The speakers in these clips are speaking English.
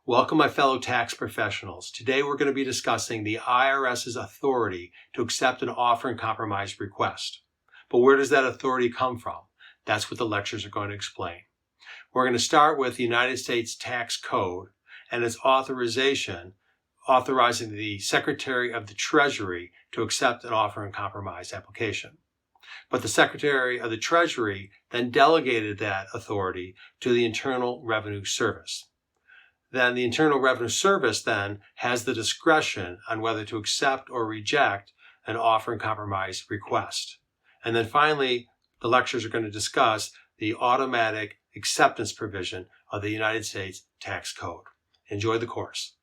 Welcome, my fellow tax professionals. Today we're going to be discussing the IRS's authority to accept an offer and compromise request. But where does that authority come from? That's what the lectures are going to explain. We're going to start with the United States Tax Code and its authorizing the Secretary of the Treasury to accept an offer and compromise application. But the Secretary of the Treasury then delegated that authority to the Internal Revenue Service. Then the Internal Revenue Service then has the discretion on whether to accept or reject an offer and compromise request. And then finally, the lectures are going to discuss the automatic acceptance provision of the United States Tax Code. Enjoy the course.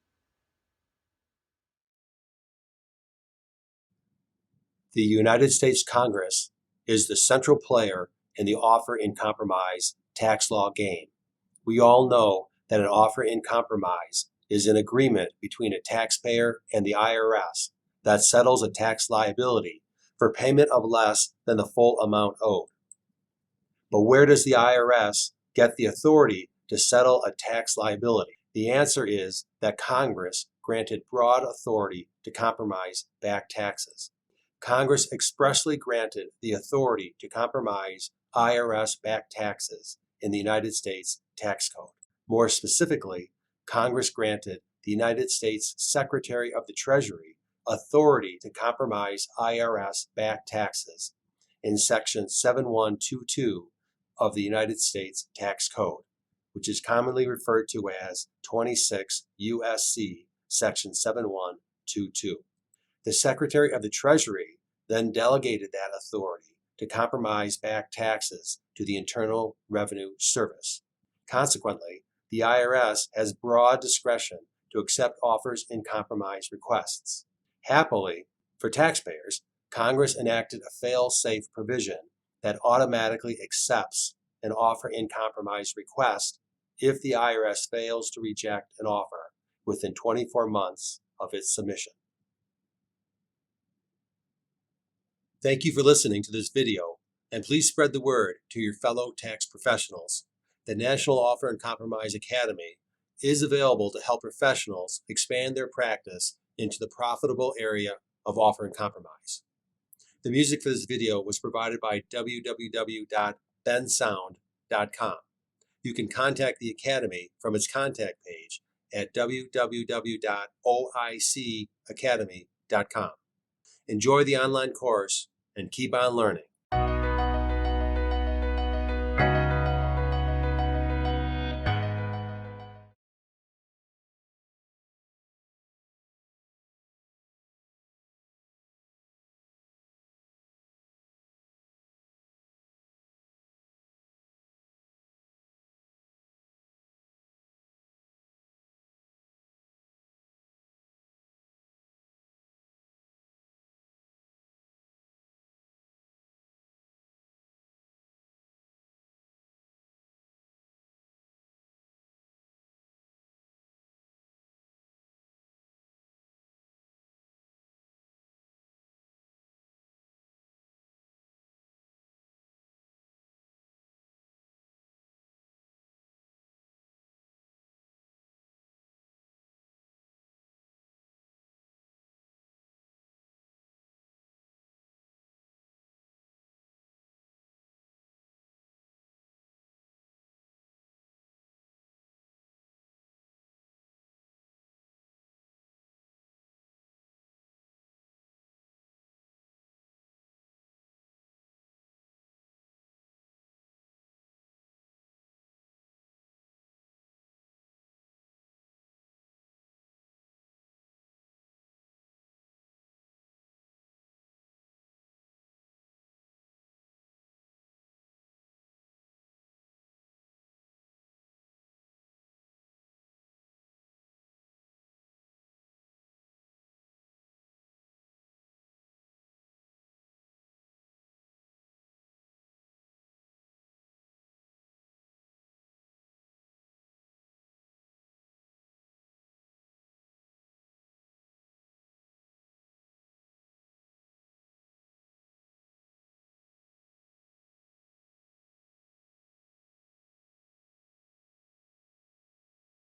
The United States Congress is the central player in the offer and compromise tax law game. We all know that an offer in compromise is an agreement between a taxpayer and the IRS that settles a tax liability for payment of less than the full amount owed. But where does the IRS get the authority to settle a tax liability? The answer is that Congress granted broad authority to compromise back taxes. Congress expressly granted the authority to compromise IRS back taxes in the United States Tax Code. More specifically, Congress granted the United States Secretary of the Treasury authority to compromise IRS back taxes in Section 7122 of the United States Tax Code, which is commonly referred to as 26 U.S.C. Section 7122. The Secretary of the Treasury then delegated that authority to compromise back taxes to the Internal Revenue Service. Consequently, the IRS has broad discretion to accept offers and compromise requests. Happily, for taxpayers, Congress enacted a fail-safe provision that automatically accepts an offer and compromise request if the IRS fails to reject an offer within 24 months of its submission. Thank you for listening to this video, and please spread the word to your fellow tax professionals. The National Offer and Compromise Academy is available to help professionals expand their practice into the profitable area of offer and compromise. The music for this video was provided by www.bensound.com. You can contact the Academy from its contact page at www.oicacademy.com. Enjoy the online course and keep on learning.